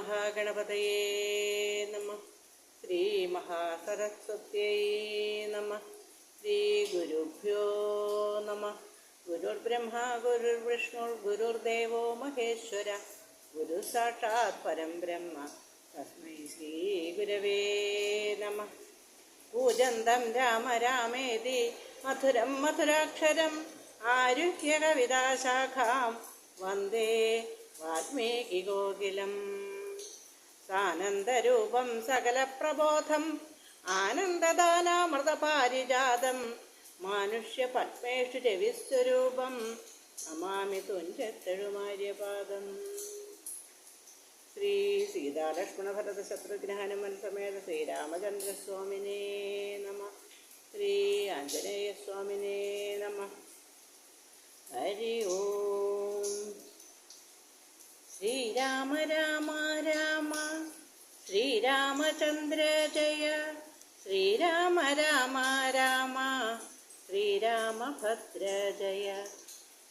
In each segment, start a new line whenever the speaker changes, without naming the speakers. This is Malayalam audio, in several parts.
മഹാഗണപതയേ നമഃ. ശ്രീ മഹാസരസ്വത്യൈ നമഃ. ശ്രീ ഗുരുഭ്യോ നമഃ. ഗുരുർബ്രഹ്മ ഗുരുർവിഷ്ണു ഗുരുർദേവോ മഹേശ്വര ഗുരു സാക്ഷാത് പരം ബ്രഹ്മ തസ്മൈ ശ്രീ ഗുരവേ നമഃ. പൂജന്തം രാമ രാമേതി മധുരം മധുരാക്ഷരം ആരുഹ്യ കവിതാശാഖാം വന്ദേ വാൽമീകി കോകിലം. സാനന്ദരൂപം സകലപ്രബോധം ആനന്ദദാനാമൃതപാരിജാതം മാനുഷ്യ പത്മേഷു രവിസ്വരൂപം നമാമി തുഞ്ചത്തെഴുമാര്യപാദം. ശ്രീ സീതാലക്ഷ്മണ ഭരത ശത്രുഘ്ന ഹനുമൻ സമേത ശ്രീരാമചന്ദ്രസ്വാമിനേ നമഃ. ശ്രീ ആഞ്ജനേയസ്വാമിനേ നമഃ. ഹരി ഓം. ശ്രീരാമ രാമ രാമ ശ്രീരാമചന്ദ്ര ജയ. ശ്രീരാമ രാമ രാമ ശ്രീരാമഭദ്ര ജയ.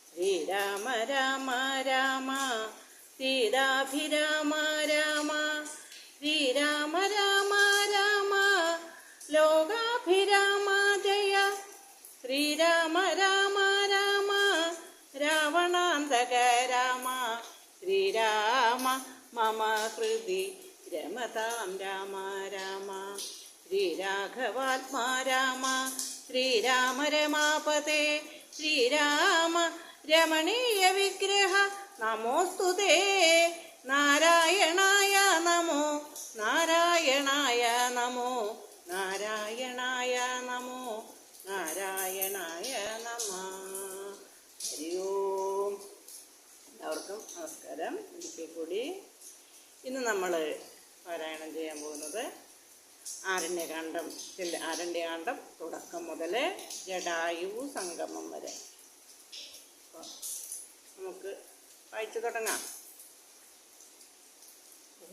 ശ്രീരാമ രാമ രാമ സീതാഭിരാമ രാമ. ശ്രീരാമ രാമ രാമ ലോകാഭിരാമ ജയ. ശ്രീരാമ രാമ രാമ രാവണാന്തക രാമ. ശ്രീരാമ മമ ഹൃദി രമതാം രാമ രാമ. ശ്രീരാഘവാത്മാ രാമ. ശ്രീരാമ രമാപതേ. ശ്രീരാമ രമണീയ വിഗ്രഹ നമോസ്തുതേ. നാരായണായ നമോ നാരായണായ നമോ നാരായണായ നമോ നാരായണായ നമഃ. ഹരി ഓം. എല്ലാവർക്കും നമസ്കാരം. ഒരിക്കൽ കൂടി ഇന്ന് നമ്മൾ പാരായണം ചെയ്യാൻ പോകുന്നത് ആരണ്യകാണ്ഡം തുടക്കം മുതൽ ജടായു സംഗമം വരെ. നമുക്ക് വായിച്ചു തുടങ്ങാം.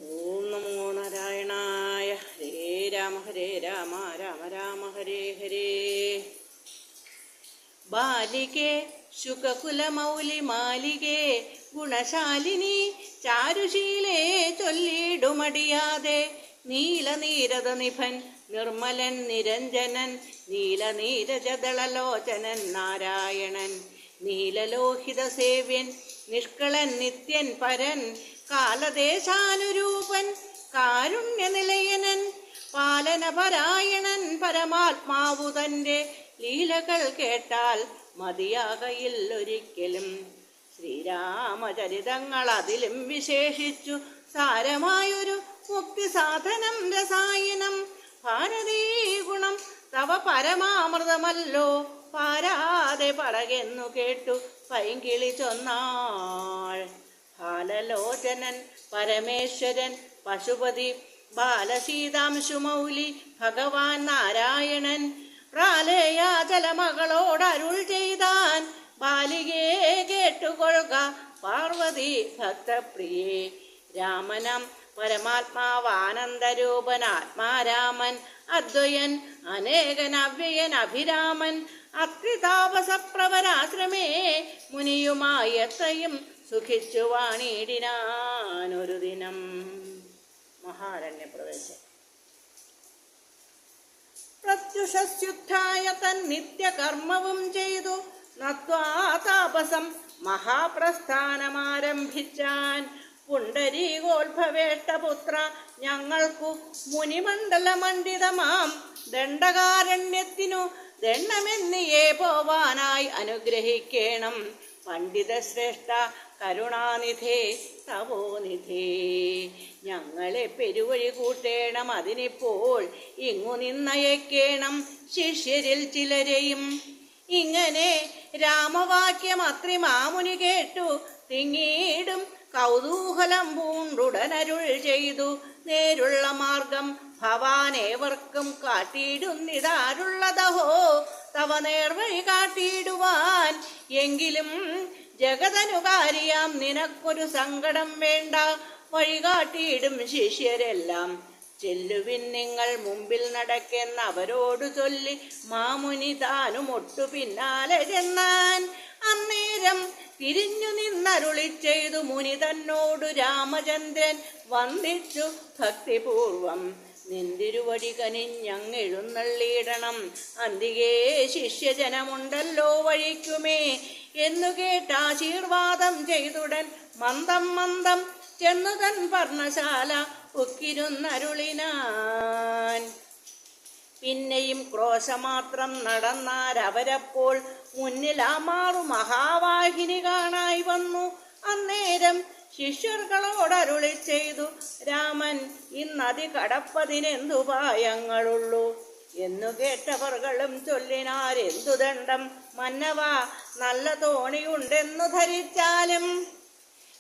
ഓം നമോ നാരായണായ. ഹരേ രാമ രാമ രാമ ഹരേ ഹരേ. ബാലികേ ശുകകുലമൗലി മാലികേ ഗുണശാലിനി ചാരുശീലേ ചൊല്ലിടുമടിയാതെ. നീലനീരത നിഭൻ നിർമ്മലൻ നിരഞ്ജനൻ നീലനീരജദളലോചനൻ നാരായണൻ. നീലലോഹിത സേവ്യൻ നിഷ്കളൻ നിത്യൻ പരൻ കാലദേശാനുരൂപൻ കാരുണ്യനിലയനൻ പാലനപരായണൻ പരമാത്മാവു തൻ്റെ ലീലകൾ കേട്ടാൽ മതിയാകയില്ലൊരിക്കലും. ശ്രീരാമചരിതങ്ങൾ അതിലും വിശേഷിച്ചു സാരമായൊരു മുക്തി സാധനം രസായനം. ഭാരതീ ഗുണം തവ പരമാമൃതമല്ലോ പാരാതെ പറകെന്നു കേട്ടു പൈങ്കിളി ചൊന്നാൾ. ബാലലോചനൻ പരമേശ്വരൻ പശുപതി ബാലസീതാംശുമൗലി ഭഗവാൻ നാരായണൻ പ്രാലേയാചലമകളോടരുൾ ചെയ്താൻ. ബാലികേ കേട്ടുകൊള്ളുക പാർവതി ഭക്തപ്രിയേ. രാമനം പരമാത്മാവാനന്ദരൂപൻ ആത്മാരാമൻ അദ്വയൻ അനേകൻ അവ്യയൻ അഭിരാമൻ. അത്രിതാപസപ്രവരാശ്രമേ മുനിയുമായി എത്രയും സുഖിച്ചു വാണിടിനാനൊരു ദിനം. മഹാരണ്യപ്രവേശം. പ്രത്യുഷസ്യുദ്ധായ തൻ നിത്യകർമ്മവും ചെയ്തു നത്വാ താപസം മഹാപ്രസ്ഥാനമാരംഭിച്ചാൻ. പുണ്ടരീകോത്ഭവേഷ്ടപുത്ര ഞങ്ങൾക്കു മുനിമണ്ഡലമണ്ഡിതമാം ദണ്ഡകാരണ്യത്തിനു ദണ്ഡമെന്നിയേ പോവാനായി അനുഗ്രഹിക്കേണം. പണ്ഡിതശ്രേഷ്ഠ കരുണാനിധേ തപോനിധേ. ഞങ്ങളെ പെരുവഴി കൂട്ടേണം. അതിനിപ്പോൾ ഇങ്ങു നിന്നയക്കേണം ശിഷ്യരിൽ ചിലരെയും. ഇങ്ങനെ രാമവാക്യം അത്രി മാമുനി കേട്ടു തിങ്ങീടും കൗതൂഹലം പൂണ്ടുടനരുൾ ചെയ്തു. നേരുള്ള മാർഗം ഭവാനേവർക്കും കാട്ടിയിടുന്നിതാരുള്ളതഹോ തവ നേർവഴി കാട്ടിയിടുവാൻ. എങ്കിലും ജഗതനുകാരിയാം നിനക്കൊരു സങ്കടം വേണ്ട. വഴികാട്ടിയിടും ശിഷ്യരെല്ലാം. ചെല്ലുവിൻ നിങ്ങൾ മുമ്പിൽ നടക്കെന്ന് അവരോടു ചൊല്ലി മാമുനി താനും ഒട്ടു പിന്നാലെ ചെന്നാൻ. അന്നേരം തിരിഞ്ഞു നിന്നരുളി ചെയ്തു മുനി തന്നോടു രാമചന്ദ്രൻ വന്ദിച്ചു ഭക്തിപൂർവം. നിന്തിരുവടി കനിഞ്ഞെഴുന്നള്ളിയിടണം, അന്തികേ ശിഷ്യജനമുണ്ടല്ലോ വഴിക്കുമേ എന്നു കേട്ടാശീർവാദം ചെയ്തുടൻ മന്ദം മന്ദം ചെന്നു തൻ പർണശാല ഉക്കിരുന്നരുളിനാൻ. പിന്നെയും ക്രോശമാത്രം നടന്നാരവരപ്പോൾ മുന്നിലാമാറു മഹാവാഹിനി കാണായി വന്നു. അന്നേരം ശിഷ്യർകളോടരുളി ചെയ്തു രാമൻ, ഇന്നതി കടപ്പതിനെന്തുപായങ്ങളുള്ളൂ എന്നു കേട്ടവർകളും ചൊല്ലിനാരെന്തു ദണ്ഡം മന്നവ, നല്ല തോണിയുണ്ടെന്നു ധരിച്ചാലും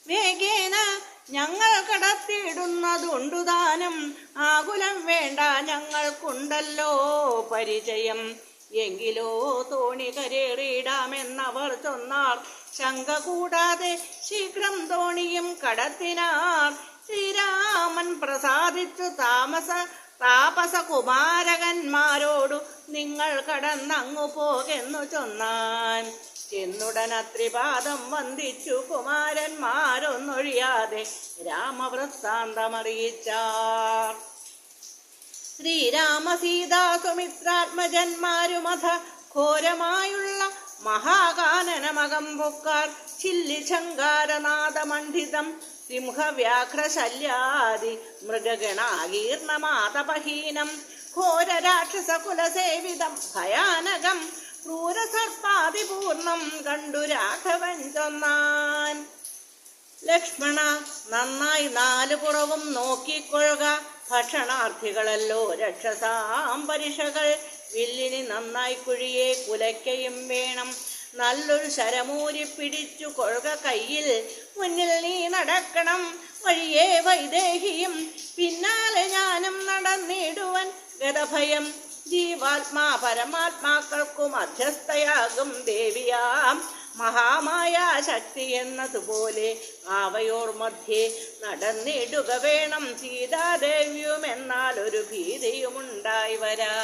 വേഗേന ഞങ്ങൾ കടത്തിയിടുന്നതുണ്ടു താനും. ആകുലം വേണ്ട, ഞങ്ങൾക്കുണ്ടല്ലോ പരിചയം. എങ്കിലോ തോണി കരേറിയിടാമെന്നവർ ചൊന്നാർ. ശങ്ക കൂടാതെ ശീഘ്രം തോണിയും കടത്തിനാർ. ശ്രീരാമൻ പ്രസാദിച്ചു താപസകുമാരകന്മാരോടു നിങ്ങൾ കടന്നങ്ങു പോകെന്നു ചൊന്നാൻ. ചെന്നുടനത്രിപാദം വന്ദിച്ചു കുമാരന്മാരൊന്നൊഴിയാതെ രാമവൃത്താന്തമറിയിച്ചാർ. ശ്രീരാമ സീതാ സുമിത്രാത്മജന്മാരുമഥ ഘോരമായുള്ള മഹാകാനനമകം പൊക്കാർ. ചില്ലി ശങ്കാരനാദമണ്ഡിതം സിംഹവ്യാഘ്രശല്യാദി മൃഗഗണാകീർണമാതപഹീനം ഘോര രാക്ഷസകുലസേവിതം ഭയാനകം ക്രൂരസർപ്പാതിപൂർണം കണ്ടു രാഘവൻ ചൊന്നാൻ. ലക്ഷ്മണ, നന്നായി നാലു പുറവും നോക്കിക്കൊള്ളുക. ഭക്ഷണാർത്ഥികളല്ലോ രക്ഷസാംബരിഷകൾ. വില്ലിനി നന്നായി കുഴിയെ കുലയ്ക്കയും വേണം. നല്ലൊരു ശരമൂരി പിടിച്ചു കൊള്ളുക കയ്യിൽ. മുന്നിൽ നീ നടക്കണം, വഴിയേ വൈദേഹിയും പിന്നാലെ ഞാനും നടന്നിടുവൻ. ഗതഭയം ജീവാത്മാ പരമാത്മാക്കൾക്കു മധ്യസ്ഥയാകും ദേവിയാം മഹാമായ ശക്തി എന്നതുപോലെ ആവയോർ മധ്യേ നടന്നിടുക വേണം. സീതാദേവിയും എന്നാൽ ഒരു ഭീതിയുമുണ്ടായി വരാ.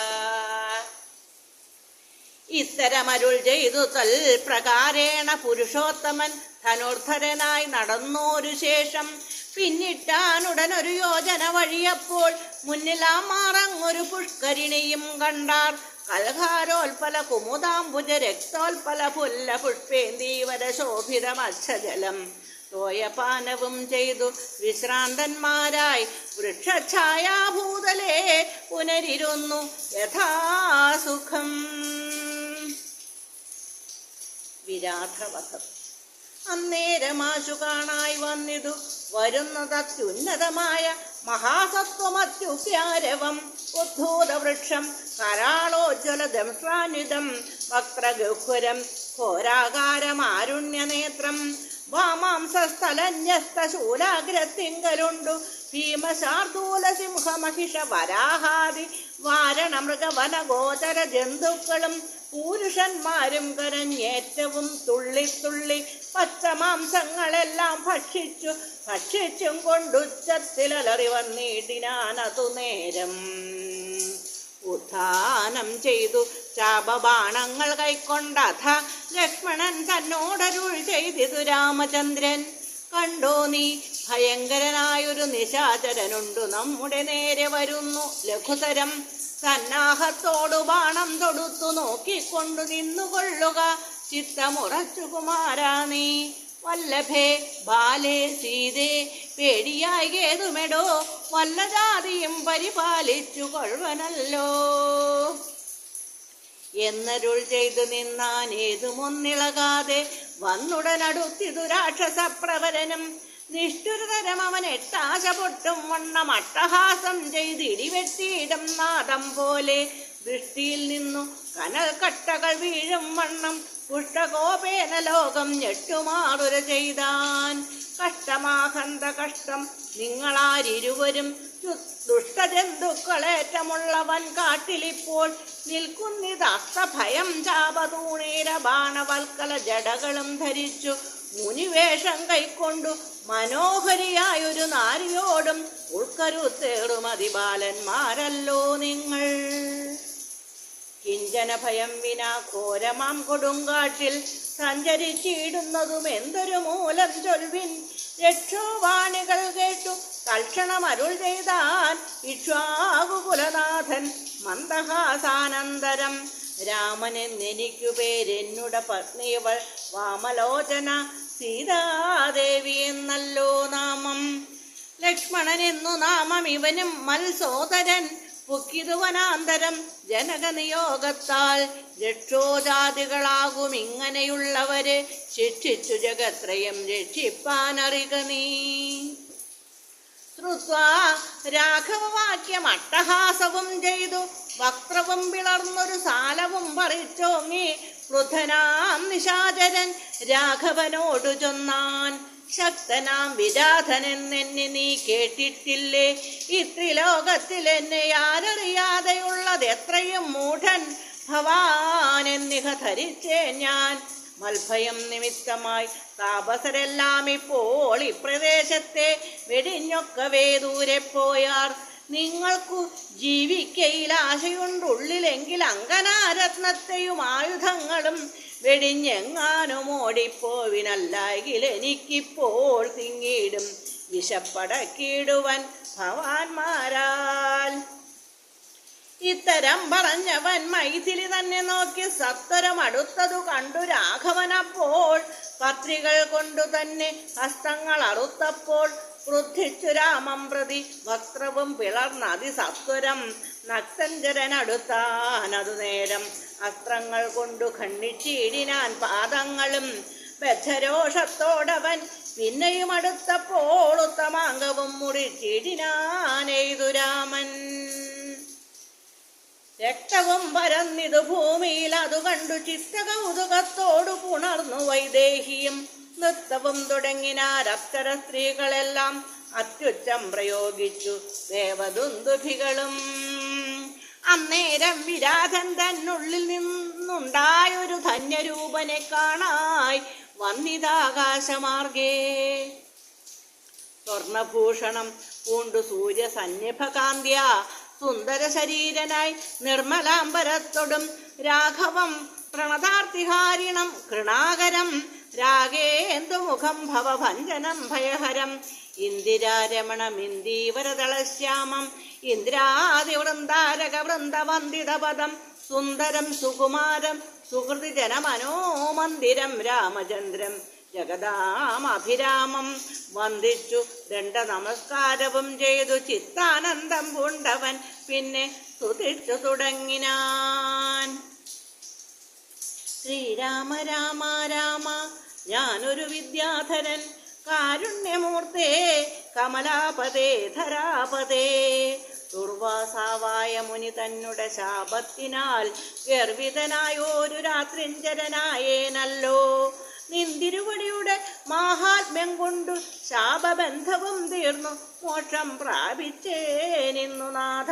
ഇത്തരമരുൾ ചെയ്തു തൽ പ്രകാരേണ പുരുഷോത്തമൻ ധനുർധരനായി നടന്നോരു ശേഷം പിന്നിട്ടാനുടനൊരു യോജന വഴിയപ്പോൾ മുന്നിലാമാറങ്ങൊരു പുഷ്കരിണിയും കണ്ടാർ. കൽഹാരോൽപല കുമുദാംബുജ രക്തോൽപല പുല്ല പുഷ്പേന്ദീവര ശോഭിതമച്ഛജലം തോയപാനവും ചെയ്തു വിശ്രാന്തന്മാരായി വൃക്ഷഛായാഭൂതലേ പുനരിരുന്നു യഥാസുഖം. വിരാധവധം. അന്നേരമാശു കാണായി വന്നിതു വരുന്നതത്യുന്നതമായ മഹാസത്വമത്യുപ്യാരവം ഉദ്ധൂതവൃക്ഷം കരാളോജ്വല ദംശ്രാന്വിതം വക്രഗഹ്വരം ഘോരാകാരമാരുണ്യനേത്രം വാമാംസസ്ഥലന്യസ്തശൂലാഗ്രത്തിങ്കലുണ്ടു ഭീമശാർദൂല സിംഹമഹിഷ വരാഹാദി വാരണമൃഗവനഗോചര ജന്തുക്കളും പുരുഷന്മാരും കരഞ്ഞേറ്റവും തുള്ളിത്തുള്ളി പച്ചമാംസങ്ങളെല്ലാം ഭക്ഷിച്ചും കൊണ്ടുച്ചത്തിലറി വന്നിടിനാനതു നേരം. ഉത്ഥാനം ചെയ്തു ചാപബാണങ്ങൾ കൈക്കൊണ്ടഥ ലക്ഷ്മണൻ തന്നോടരുൾ ചെയ്തിതു രാമചന്ദ്രൻ. കണ്ടോ നീ, ഭയങ്കരനായൊരു നിശാചരനുണ്ടു നമ്മുടെ നേരെ വരുന്നു ലഘുതരം. സന്നാഹത്തോടു ബാണം തൊടുത്തു നോക്കിക്കൊണ്ടു നിന്നുകൊള്ളുക. ചിത്തമുറച്ചു കുമാരാ നീ. വല്ലഭേ ബാലേ സീതേ പേടിയായേതുമെടോ, വല്ല ജാതിയും പരിപാലിച്ചു കൊള്ളുവനല്ലോ എന്നരുൾ ചെയ്തു നിന്നാൻ. ഏതുമൊന്നിളകാതെ വന്നുടനടുത്തിതു രാക്ഷസപ്രവരനും. നിഷ്ഠുരതരം അവൻ എട്ടാശ പൊട്ടും വണ്ണം അട്ടഹാസം ചെയ്തിടിവെട്ടിയിടം നാദം പോലെ. ദൃഷ്ടിയിൽ നിന്നു കനൽ കട്ടകൾ വീഴും വണ്ണം പുഷ്ടകോപേന ലോകം ഞെട്ടുമാറുര ചെയ്താൻ. കഷ്ടമാഹന്ത കഷ്ടം നിങ്ങളാരിരുവരും ദുഷ്ടജന്തുക്കളേറ്റമുള്ളവൻ കാട്ടിലിപ്പോൾ നിൽക്കുന്നിതസ്തഭയം. ചാപതൂണീര ബാണവൽക്കല ജടകളും ധരിച്ചു മുനിവേഷം കൈക്കൊണ്ടു മനോഹരിയായൊരു നാരിയോടും ഉൾക്കരുത്തേറും അതിബാലന്മാരല്ലോ നിങ്ങൾ. കിഞ്ച കിഞ്ചന ഭയം വിനാ ഘോരമാം കൊടുങ്കാട്ടിൽ സഞ്ചരിച്ചിടുന്നതും എന്തൊരു മൂലം ചൊൽവിൻ. രക്ഷോവാണികൾ കേട്ടു തൽക്ഷണം അരുൾ ചെയ്താൻ ഇക്ഷ്വാകുകുലനാഥൻ മന്ദഹാസാനന്തരം. രാമനെന്നെനിക്കു പേരെന്നുട പത്നിയവൾ വാമലോചന സീതാദേവി എന്നല്ലോ നാമം. ലക്ഷ്മണൻ എന്നു നാമം ഇവനും മത്സോദരൻ. പുക്കിതുവനാന്തരം ജനകനിയോഗത്താൽ രക്ഷോജാതികളാകും ഇങ്ങനെയുള്ളവരെ ശിക്ഷിച്ചു ജഗത്രയം രക്ഷിപ്പാനറിക നീ. ശ്രുത്വാ രാഘവവാക്യം അട്ടഹാസവും ചെയ്തു വക്രവും പിളർന്നൊരു സാലവും പറിച്ചോങ്ങി വൃദ്ധനാം നിശാചരൻ രാഘവനോടു ചൊന്നാൻ. ശക്തനാം വിരാധനെന്നെ നീ കേട്ടിട്ടില്ലേ? ഇത്രിലോകത്തിൽ എന്നെ ആരറിയാതെയുള്ളത് എത്രയും മൂഢൻ ഭവാനെന്നിഹ ധരിച്ചേ ഞാൻ. മൽഭയം നിമിത്തമായി താപസരെല്ലാം ഇപ്പോൾ ഇപ്രദേശത്തെ വെടിഞ്ഞൊക്കവേ ദൂരെ പോയാർ. നിങ്ങൾക്കു ജീവിക്കയിൽ ആശയുണ്ടുള്ളിലെങ്കിൽ അങ്കനാരത്നത്തെയും ആയുധങ്ങളും വെടിഞ്ഞെങ്ങാനും ഓടിപ്പോവിനല്ലെങ്കിൽ എനിക്കിപ്പോൾ തിങ്ങിയിടും വിശപ്പടക്കിടുവൻ ഭവാന്മാരാൽ. ഇത്തരം പറഞ്ഞവൻ മൈഥിലി തന്നെ നോക്കി സത്വരം അടുത്തതു കണ്ടു രാഘവനപ്പോൾ. പത്രികൾ കൊണ്ടു തന്നെ ഹസ്തങ്ങൾ അറുത്തപ്പോൾ ക്രുദ്ധിച്ചു രാമം പ്രതി വക്രവും പിളർന്നതിസത്വരം. നക്തഞ്ചരനടുത്താനതു നേരം അസ്ത്രങ്ങൾ കൊണ്ടു ഖണ്ഡിച്ചിടിനാൻ പാദങ്ങളും. ബദ്ധരോഷത്തോടവൻ പിന്നെയും അടുത്തപ്പോൾ ഉത്തമാംഗവും മുറിച്ചിടിനാനെയ്തു രാമൻ. രക്തവും പരന്നിതു ഭൂമിയിൽ അതു കണ്ടു ചിത്തകൗതുകത്തോടു പുണർന്നു വൈദേഹിയും. നൃത്തവും തുടങ്ങിനാരപ്സര സ്ത്രീകളെല്ലാം അത്യുച്ചം പ്രയോഗിച്ചു ദേവദുന്ദുഭികളും. അന്നേരം വിരാധൻ തന്നുള്ളിൽ നിന്നുണ്ടായൊരു ധന്യരൂപനെ കാണായി വന്നിതാകാശമാർഗേ. സ്വർണഭൂഷണം പൂണ്ടു സൂര്യസന്നിഭകാന്ത്യ സുന്ദര ശരീരനായി നിർമ്മലാംബരത്തൊടും രാഘവം പ്രണതാർത്തിഹാരിണം കൃണാകരം രാഗേന്ദുമുഖം ഭവഭഞ്ജനം ഭയഹരം. ഇന്ദിരാരമണം ഇന്ദീവരതളശ്യാമം ഇന്ദ്രാദിവൃന്ദാരക വൃന്ദവന്ദിതപദം സുന്ദരം സുകുമാരം സുഹൃതി ജനമനോമന്ദിരം രാമചന്ദ്രം ജഗദാമഭിരാമം. വന്ദിച്ചു ദണ്ഡ നമസ്കാരവും ചെയ്തു ചിത്താനന്ദം പൂണ്ടവൻ പിന്നെ സ്തുതിച്ചു തുടങ്ങിനാൻ. ശ്രീരാമ രാമ രാമ ഞാനൊരു വിദ്യാധരൻ കാരുണ്യമൂർത്തേ കമലാപതേ ധരാപതേ. ദുർവാസാവായ മുനി തന്നുടെ ശാപത്തിനാൽ ഗർവിതനായോരു രാത്രിഞ്ചരനായേനല്ലോ. നിന്തിരുവടിയുടെ മാഹാത്മ്യം കൊണ്ടു ശാപബന്ധവും തീർന്നു മോക്ഷം പ്രാപിച്ചേനിന്നു നാഥ.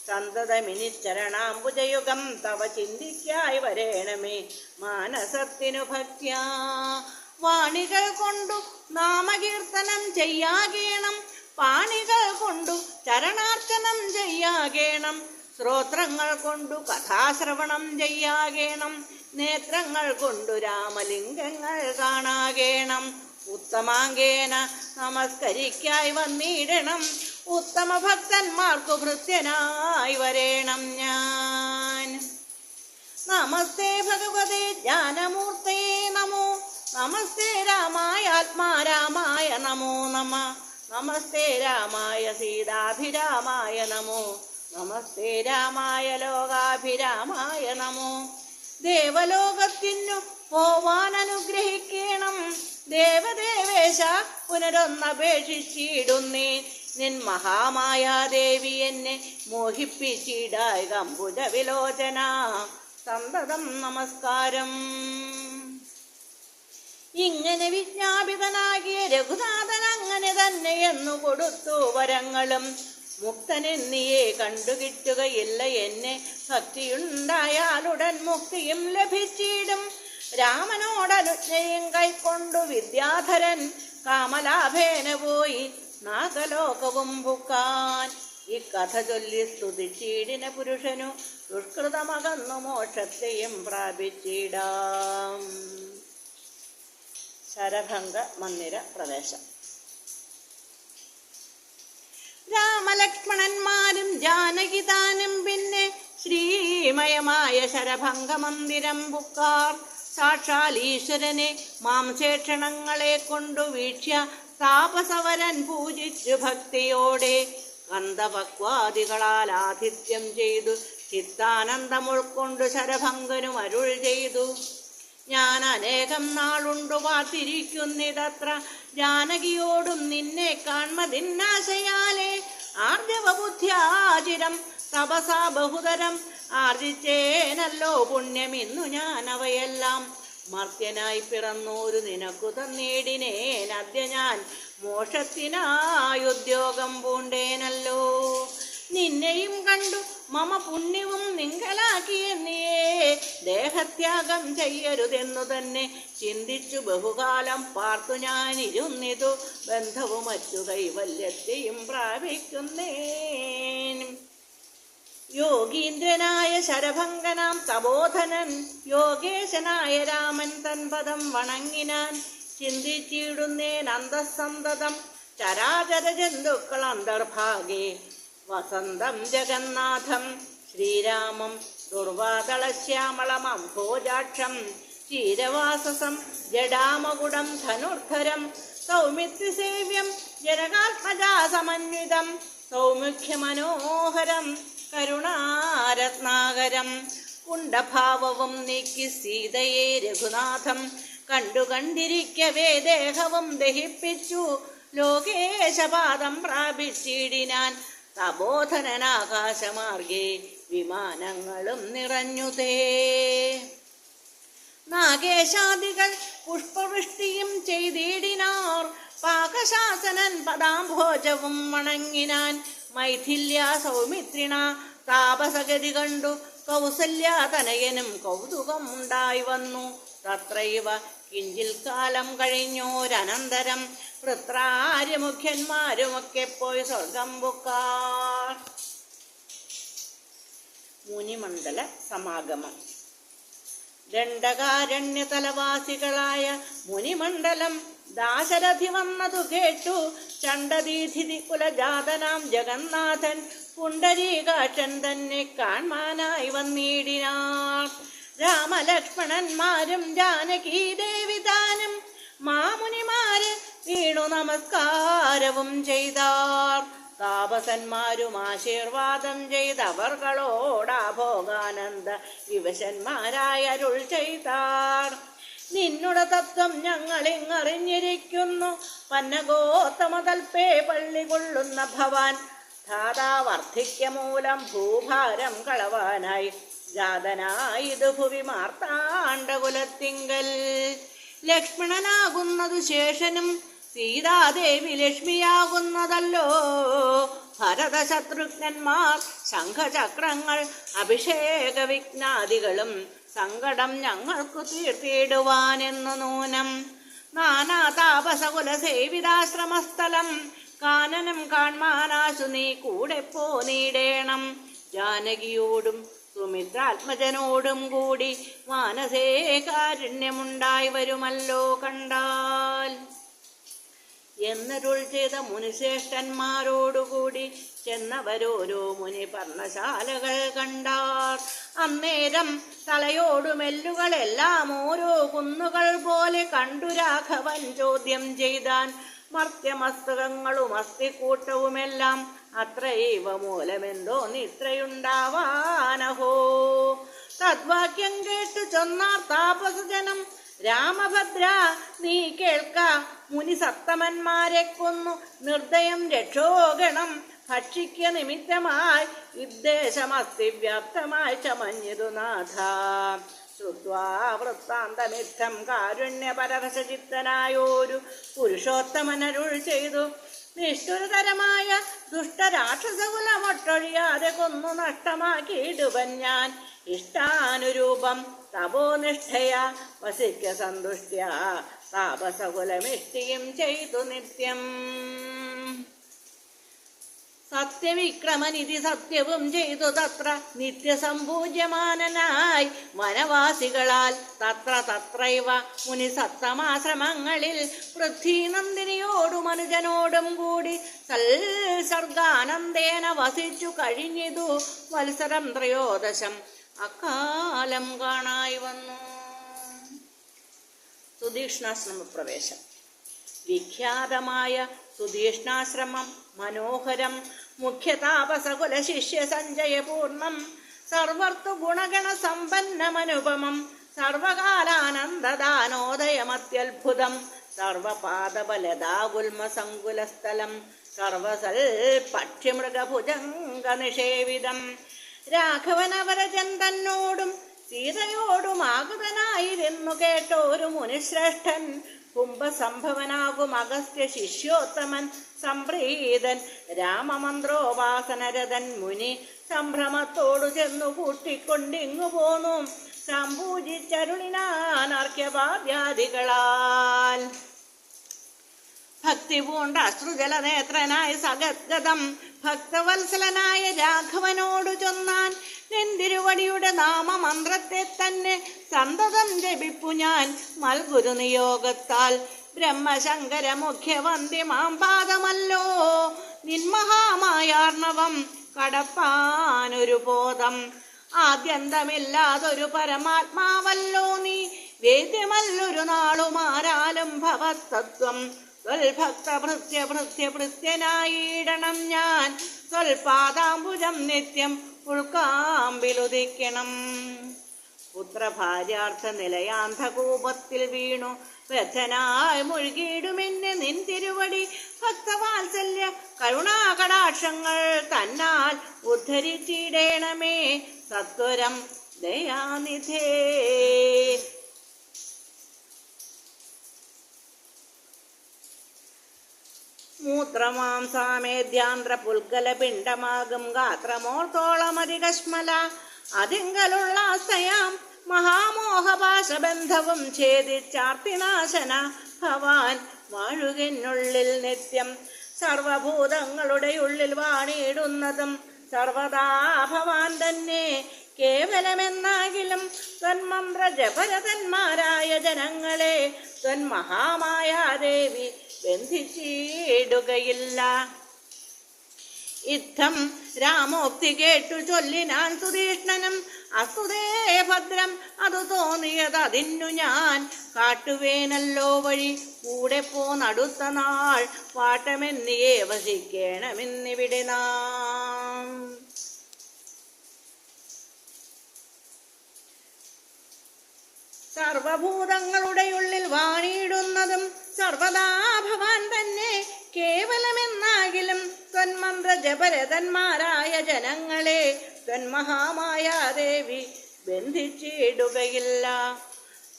സന്തതമിനിച്ചരണാംബുജയുഗം തവ ചിന്തിക്കായി വരേണമേ മാനസത്തിനു ഭക്ത്യാ. വാണികൾ കൊണ്ടു നാമകീർത്തനം ചെയ്യാകേണം പാണികൾ കൊണ്ടു ചരണാർച്ചനം ചെയ്യാകേണം. ശ്രോത്രങ്ങൾ കൊണ്ടു കഥാശ്രവണം ചെയ്യാകേണം നേത്രങ്ങൾ കൊണ്ടു രാമലിംഗങ്ങൾ കാണാകേണം. ഉത്തമാംഗേന നമസ്കരിക്കായി വന്നിടണം ഉത്തമ ഭക്തന്മാർക്കു ഭൃത്യനായി വരേണം ഞാൻ. നമസ്തേ ഭഗവതേ ജ്ഞാനമൂർത്തേ നമോ നമസ്തേ രാമായ ആത്മാരാമായ നമോ നമ. നമസ്തേ രാമായ സീതാഭിരാമായ നമോ നമസ്തേ രാമായ ലോകാഭിരാമായ നമോ. ദേവലോകത്തിനു പോവാൻ അനുഗ്രഹിക്കണം ദേവദേവേശ പുനരൊന്നപേക്ഷിച്ചിടുന്നേ. നിൻ മഹാമായാദേവി എന്നെ മോഹിപ്പിച്ചിടായ കമ്പുജ വിലോചന സന്തതം നമസ്കാരം. ഇങ്ങനെ വിജ്ഞാപിതനാകിയ രഘുനാഥൻ അങ്ങനെ തന്നെ എന്നു കൊടുത്തു വരങ്ങളും. മുക്തനെന്നിയെ കണ്ടുകിട്ടുകയില്ല എന്നെ ഭക്തിയുണ്ടായാലുടൻ മുക്തിയും ലഭിച്ചിടും. രാമനോടനുജ്ഞയും കൈക്കൊണ്ടു വിദ്യാധരൻ കാമലാഭേന പോയി നാഗലോകവും പുക്കാൻ. ഇക്കഥ ചൊല്ലി സ്തുതിച്ചീടിന പുരുഷനു ദുഷ്കൃതമകന്നു മോക്ഷത്തെയും പ്രാപിച്ചിടാം. ശരഭംഗ മന്ദിര പ്രവേശം. രാമലക്ഷ്മണന്മാരും ജാനകിതാനും പിന്നെ ശ്രീമയമായ ശരഭംഗ മന്ദിരം പുക്കാർ. സാക്ഷാൽ ഈശ്വരനെ മാംസേക്ഷണങ്ങളെ കൊണ്ടു വീക്ഷ്യ താപസവരൻ പൂജിച്ചു ഭക്തിയോടെ ഗന്ധഭക്വാദികളാൽ ആതിഥ്യം ചെയ്തു ചിത്താനന്ദം ഉൾക്കൊണ്ടു ശരഭംഗനും അരുൾ ചെയ്തു. ഞാൻ അനേകം നാളുണ്ടു കാത്തിരിക്കുന്നിതത്ര ജാനകിയോടും നിന്നെ കാൺമതിന്നാശയാലേ ആർജവബുദ്ധ്യാചിരം തപസാ ബഹുതരം ആർജിച്ചേനല്ലോ പുണ്യം ഇന്നു ഞാൻ അവയെല്ലാം. മർത്യനായി പിറന്നോരു നിനക്കു തന്നേടിനേൻ അദ്യ ഞാൻ മോക്ഷത്തിനായുദ്യോഗം പൂണ്ടേനല്ലോ. നിന്നെയും കണ്ടു മമ പുണ്യവും നിങ്കലാക്കിയെന്നിയേ ദേഹത്യാഗം ചെയ്യരുതെന്നു തന്നെ ചിന്തിച്ചു ബഹുകാലം പാർത്തു ഞാനിരുന്നിതു ബന്ധവും മറ്റു കൈവല്യത്തെയും പ്രാപിക്കുന്നേൻ. യോഗീന്ദ്രനായ ശരഭംഗനാം തപോധനൻ യോഗേശനായ രാമൻ തൻ പദം വണങ്ങിനാൻ. ചിന്തിച്ചിടുന്നേൻ അന്തസ്സന്തതം ചരാചര ജന്തുക്കൾ അന്തർഭാഗേ വസന്തം ജഗന്നാഥം ശ്രീരാമം ദുർവാതളശ്യാമളമംഭോജാക്ഷം ക്ഷീരവാസസം ജഡാമകുടം ധനുർധരം സൗമിത്രിസേവ്യം ജനകാത്മജാസമന്വിതം സൗമുഖ്യമനോഹരം കരുണാരത്നാകരം. കുണ്ഡഭാവവും നീക്കി സീതയെ രഘുനാഥം കണ്ടിരിക്കവേ ദേഹവും ദഹിപ്പിച്ചു ലോകേശപാദം പ്രാപിച്ചിടിനാൻ. തപോധനനാകാശമാർഗേ വിമാനങ്ങളും നിറഞ്ഞുതേ. നാഗേശാദികൾ പുഷ്പവൃഷ്ടിയും ചെയ്തിടിനാർ. പാകശാസനൻ പദാംഭോജവും വണങ്ങിനാൻ. മൈഥില്യ സൗമിത്രിണ താപസഗതി കണ്ടു കൗസല്യാതനയനും കൗതുകം ഉണ്ടായി വന്നു. തത്രൈവ കിഞ്ചിൽ കാലം കഴിഞ്ഞോരനന്തരം വൃത്രാര്യമുഖ്യന്മാരുമൊക്കെ പോയി സ്വർഗം പുക്കാർ. മുനിമണ്ഡല സമാഗമം. ദണ്ഡകാരണ്യതലവാസികളായ മുനിമണ്ഡലം ദാശരഥി വന്നതു കേട്ടു. ചണ്ഡദീധിതി കുലജാതനാം ജഗന്നാഥൻ പുണ്ടരീകാക്ഷൻ തന്നെ കാൺമാനായി വന്നിടിനാർ. രാമലക്ഷ്മണന്മാരും ജാനകീ ദേവി താനും മാമുനിമാര് വീണു നമസ്കാരവും ചെയ്താർ. താപസന്മാരും ആശീർവാദം ചെയ്തവർകളോടാഭോഗാനന്ദ വിവശന്മാരായ അരുൾ ചെയ്താർ. നിന്നുടെ തത്വം ഞങ്ങളിങ്ങറിഞ്ഞിരിക്കുന്നു. പന്നഗോത്തമതൽപ്പേ പള്ളി കൊള്ളുന്ന ഭവാൻ ധാതാവർദ്ധിക്യ മൂലം ഭൂഭാരം കളവാനായി ജാതനായിതു ഭുവി മാർത്താണ്ഡകുലത്തിങ്കൽ. ലക്ഷ്മണനാകുന്നതു ശേഷനും സീതാദേവി ലക്ഷ്മിയാകുന്നതല്ലോ. ഭരതശത്രുഘ്നന്മാർ ശംഖചക്രങ്ങൾ അഭിഷേക വിഘ്നാദികളും സങ്കടം ഞങ്ങൾക്കു തീർത്തിടുവാനെന്നു നൂനം. നാനാ താപസകുല സേവിതാശ്രമസ്ഥലം കാനനം കാൺമാനാശു നീ കൂടെ പോനീടേണം. ജാനകിയോടും സുമിത്രാത്മജനോടും കൂടി മാനസേ കാരുണ്യമുണ്ടായി വരുമല്ലോ കണ്ടാൽ എന്നരുൾ ചെയ്ത മുനിശ്രേഷ്ഠന്മാരോടുകൂടി ചെന്നവരോരോ മുനി പർണശാലകൾ കണ്ടാർ. അന്നേരം തലയോടുമെല്ലുകളെല്ലാം ഓരോ കുന്നുകൾ പോലെ കണ്ടു രാഘവൻ ചോദ്യം ചെയ്താൻ. മർത്യമസ്തകങ്ങളും അസ്ഥിക്കൂട്ടവുമെല്ലാം അത്രൈവ മൂലമെന്തോ നിത്രയുണ്ടാവാനഹോ. തദ്വാക്യം കേട്ടു ചൊന്നാർ താപസജനം. രാമഭദ്ര നീ കേൾക്ക, മുനി സത്തമന്മാരെ കൊന്നു നിർദ്ദയം രക്ഷോഗണം ഭക്ഷിക്ക നിമിത്തമായി വിദ്വേഷമസ്തിവ്യാപ്തമായി ചമഞ്ഞിതു നാഥ. ശ്രുത്വാ വൃത്താന്തമിത്തം കാരുണ്യപരവശചിത്തനായോരു പുരുഷോത്തമനരുൾ ചെയ്തു. നിഷ്ഠുരതരമായ ദുഷ്ടരാക്ഷസകുലമൊട്ടൊഴിയാതെ കൊന്നു നഷ്ടമാക്കിയിടുവൻ ഞാൻ. ഇഷ്ടാനുരൂപം തപോനിഷ്ഠയാ വസിക്ക സന്തുഷ്ട്യ താപസകുലമിഷ്ടിയും ചെയ്തു നിത്യം. സത്യവിക്രമനിധി സത്യവും ചെയ്തു തത്ര നിത്യസംപൂജ്യമാനനായി വനവാസികളാൽ തത്രൈവ മുനി സത്തമാശ്രമങ്ങളിൽ പൃഥ്വീനന്ദിനിയോടും അനുജനോടും കൂടി സർഗാനന്ദേന വസിച്ചു കഴിഞ്ഞിതു വത്സരം ത്രയോദശം അക്കാലം കാണായി വന്നു. സുധീഷ്ണാശ്രമ പ്രവേശം. വിഖ്യാതമായ സുധീഷ്ണാശ്രമം മനോഹരം, മുഖ്യതാപസകുല ശിഷ്യ സഞ്ജയപൂർണം, സർവർത്തു ഗുണഗണ സമ്പന്നമനുപമം, സർവകാലാനന്ദദാനോദയമത്യത്ഭുതം, സർവപാദബലദാഗുൽമസങ്കുലസ്ഥലം, സർവസൽപക്ഷ്യമൃഗഭുജംഗ നിഷേവിതം. രാഘവനവരജൻ തന്നോടും സീതയോടും ആകുതനായിരുന്നു കേട്ടോരു മുനിശ്രേഷ്ഠൻ, കുംഭസംഭവനാകും അഗസ്ത്യ ശിഷ്യോത്തമൻ സംപ്രീതൻ, രാമമന്ത്രോപാസനരതൻ മുനി സംഭ്രമത്തോടു ചെന്നു കൂട്ടിക്കൊണ്ടിങ്ങു പോന്നു, സംപൂജിച്ചരുളിനാനർഘ്യപാദ്യാദികളാൽ. ഭക്തി പൂണ്ട അശ്രുജലനേത്രനായ സഗദ്ഗതം ഭക്തവത്സലനായ രാഘവനോടു ചൊന്നാൻ, നിന്തിരുവടിയുടെ നാമമന്ത്രത്തെ തന്നെ സന്തതം ജപിപ്പു ഞാൻ മൽഗുരു നിയോഗത്താൽ. ബ്രഹ്മശങ്കര മുഖ്യവന്ദിമാം പാദമല്ലോ നിന്മഹാമായാർണവം കടപ്പാനൊരു ബോധം. ആദ്യന്തമില്ലാതൊരു പരമാത്മാവല്ലോ നീ, വേദ്യമല്ലൊരു നാളുമാരാലും ഭവത്തത്വം. ഭൃത്യനായിടണം ഞാൻ, സ്വൽപാദാംബുജം നിത്യം ഉൾക്കാമ്പിലുദിക്കണം. പുത്രഭാര്യാർത്ഥ നിലയാന്ധകൂപത്തിൽ വീണു വ്യഥനായി മുഴുകിയിടുമെന്നെ നിൻ തിരുവടി. ഭക്തവാത്സല്യ കരുണാകടാക്ഷങ്ങൾ തന്നാൽ ഉദ്ധരിച്ചിടേണമേ സത്വരം ദയാനിധേ. മൂത്രമാംസാമേധ്യാന്ധ്ര പുൽഗല പിണ്ഡമാകും ഗാത്രമോർത്തോളമധികശ്മല, അതിങ്കലുള്ള ആസ്തയാം മഹാമോഹപാശബന്ധവും ഛേദിച്ചാർത്തിനാശന ഭവാൻ വാഴുകെന്നുള്ളിൽ നിത്യം. സർവഭൂതങ്ങളുടെ ഉള്ളിൽ വാണിയിടുന്നതും സർവദാ ഭവാൻ തന്നെ കേവലമെന്നാകിലും ത്വന്മന്ത്ര ജപരതന്മാരായ ജനങ്ങളെ ത്വന്മഹാമായാദേവി ബന്ധിച്ചിടുകയില്ല. ഇത്തം രാമോക്തി കേട്ടു ചൊല്ലിനാൻ സുധീഷ്ണനും, അസ്തുതേ ഭദ്രം അതു തോന്നിയതതിന്നു ഞാൻ കാട്ടുവേനല്ലോ വഴി. കൂടെ പോന്നടുത്ത നാൾ പാട്ടമെന്നിയേ വസിക്കേണമെന്നിവിടെ നാം. സർവഭൂതങ്ങളുടെ ഉള്ളിൽ വാണിയിടുന്നതും സർവദാ ഭവാൻ തന്നെ കേവലമെന്നാകിലും ത്വന്മന്ത്ര ജപരതന്മാരായ ജനങ്ങളെ ത്വന്മഹാമായാദേവി ബന്ധിച്ചിടുകയില്ല.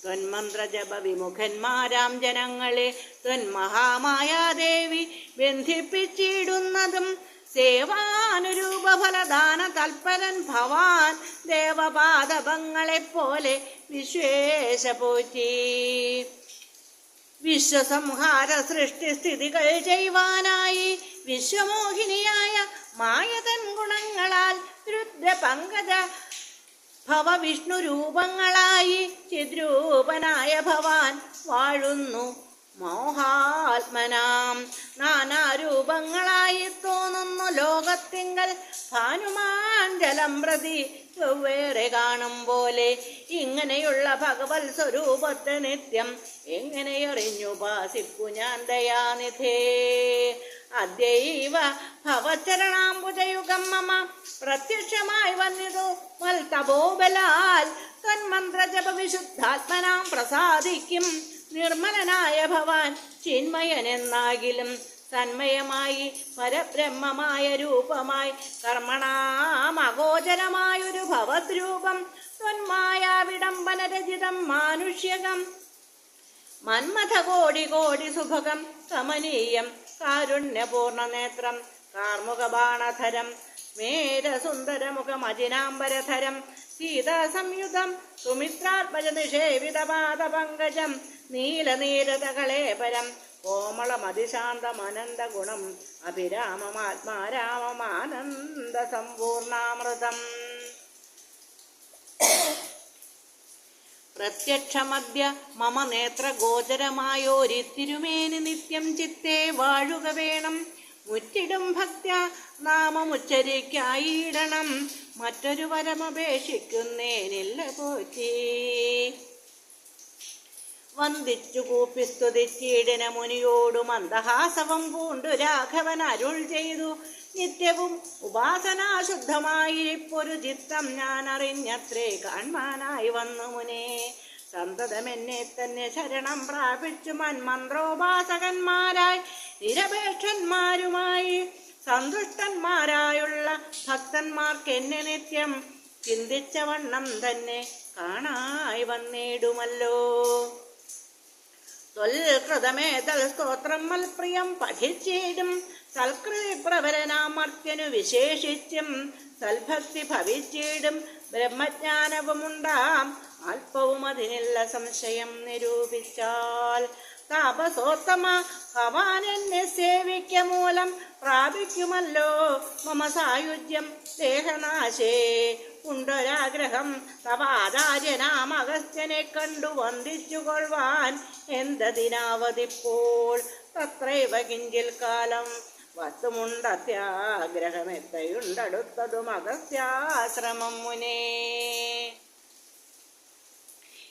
ത്വന്മന്ത്ര ജപ വിമുഖന്മാരാം ജനങ്ങളെ ത്വന്മഹാമായാദേവി ബന്ധിപ്പിച്ചിടുന്നതും സേവാനുരൂപഫലദാന തൽപരൻ ഭവാൻ ദേവപാദപങ്ങളെപ്പോലെ വിശ്വേശപോറ്റി. വിശ്വസംഹാര സൃഷ്ടിസ്ഥിതികൾ ചെയ്യുവാനായി വിശ്വമോഹിനിയായ മായതൻ ഗുണങ്ങളാൽ രുദ്രപങ്കജ ഭവവിഷ്ണു രൂപങ്ങളായി ചിദ്രൂപനായ ഭവാൻ വാഴുന്നു മോഹാത്മനാം. നാനാരൂപങ്ങളായി തോന്നുന്നു ലോകത്തിങ്കൽ ഭാനുമാഞ്ജലം പ്രതി വെവ്വേറെ കാണും പോലെ. ഇങ്ങനെയുള്ള ഭഗവത് സ്വരൂപത്തെ നിത്യം എങ്ങനെയറിഞ്ഞുപാസിപ്പു ഞാൻ ദയാനിധേ. അദ്യൈവ ഭവചരണാംബുജയുഗം മമ പ്രത്യക്ഷമായി വന്നിതു മൽതപോബലാൽ. തന്മന്ത്ര ജപ വിശുദ്ധാത്മനാം പ്രസാദിക്കും നിർമ്മലനായ ഭവാൻ ചിന്മയനെന്നാകിലും തന്മയമായി പരബ്രഹ്മമായ രൂപമായി കർമ്മണാമഗോചരമായൊരു ഭവദ്രൂപം ത്വന്മായ വിടംബനരചിതം മാനുഷ്യകം മന്മഥ കോടി കോടി സുഭഗം കമനീയം കാരുണ്യപൂർണനേത്രം കാർമുകബാണധരം മേരസുന്ദരമുഖമജിനാംബരധരം സീതാസംയുതം സുമിത്രാത്മജ നിഷേവിതപാദപങ്കജം നീലനീരതകളേപരം കോമളമതിശാന്തമനന്ത ഗുണം അഭിരാമമാത്മാരാമമാനന്ദ സമ്പൂർണാമൃതം. പ്രത്യക്ഷമദ്യ മമ നേത്രഗോചരമായോരിത്തിരുമേനി നിത്യം ചിത്തേ വാഴുക വേണം. മുറ്റിടും ഭക്ത്യ നാമമുച്ചരിക്കായിടണം. മറ്റൊരു വരമപേക്ഷിക്കുന്നേനില്ല പോറ്റി. വന്ദിച്ചു കൂപ്പി സ്തുതിച്ചീടിന മുനിയോടു മന്ദഹാസവം പൂണ്ടു രാഘവൻ അരുൾ ചെയ്തു. നിത്യവും ഉപാസനാശുദ്ധമായിരിപ്പൊരു ചിത്തം ഞാൻ അറിഞ്ഞത്രേ കാൺമാനായി വന്നു മുനേ. സന്തതമെന്നെ തന്നെ ശരണം പ്രാപിച്ചു മന്മന്ത്രോപാസകന്മാരായി നിരപേക്ഷന്മാരുമായി സന്തുഷ്ടന്മാരായുള്ള ഭക്തന്മാർക്കെന്നെ നിത്യം ചിന്തിച്ച വണ്ണം തന്നെ കാണായി വന്നിടുമല്ലോ. ത്വൽകൃതമേതൽ സ്തോത്രം മൽപ്രിയം പഠിച്ചിടും സൽകൃതി പ്രവരനാമർത്യനു വിശേഷിച്ചും സൽഭക്തി ഭവിച്ചിടും ബ്രഹ്മജ്ഞാനവുമുണ്ടാം അല്പവും അതിനില്ല സംശയം നിരൂപിച്ചാൽ. താപസോത്തമ ഭവാൻ എന്നെ സേവിക്ക മൂലം പ്രാപിക്കുമല്ലോ മമ സായുജ്യം ദേഹനാശേ. ഉണ്ടൊരാഗ്രഹം തവ ആചാര്യനാം അഗസ്ത്യനെ കണ്ടു വന്ദിച്ചുകൊള്ളുവാൻ എന്തതിനാവതിപ്പോൾ. തത്രൈവ കിഞ്ചിൽ കാലം വസ്തുമുണ്ടത്യാഗ്രഹമെത്തയുണ്ടടുത്തതും അഗസ്ത്യാശ്രമം മുനേ.